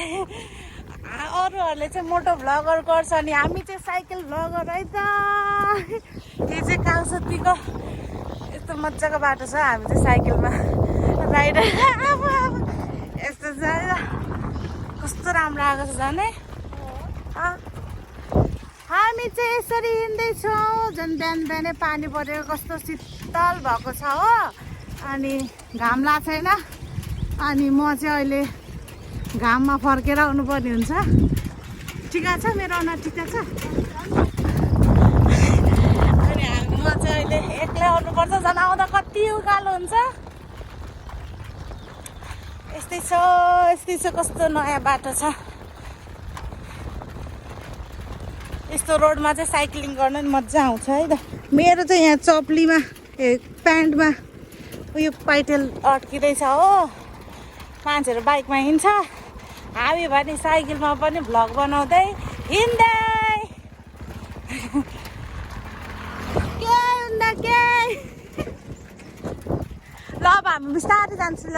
अरूहरूले चाहिँ मोटो भ्लगर गर्छ अनि हामी चाहिँ साइकल भ्लगर है त। यो चाहिँ कालसतीको यस्तो मजाको बाटो छ। हामी चाहिँ साइकलमा राइड यस्तो छ। कस्तो राम्रो आएको छ झन् है। हामी चाहिँ यसरी हिँड्दैछौँ। झन् बिहान बिहानै पानी परेको कस्तो शीतल भएको छ हो। अनि घाम लाग्छ छैन। अनि म चाहिँ अहिले घाममा फर्केर आउनुपर्ने हुन्छ। ठिका छ मेरो अनुहार ठिका छ। अनि म चाहिँ अहिले एक्लै आउनुपर्छ। झन् आउँदा कति उकालो हुन्छ। यस्तै छ कस्तो नयाँ बाटो छ। यस्तो रोडमा चाहिँ साइक्लिङ गर्न नि मजा आउँछ है त। मेरो चाहिँ यहाँ चप्लीमा प्यान्टमा उयो पाइटेल अड्किँदैछ हो। मान्छेहरू बाइकमा हिँड्छ। हामी भने साइकलमा पनि भ्लग बनाउँदै हिँड्दै के हुँदा के। ल अब हामी बिस्तारै जान्छु ल।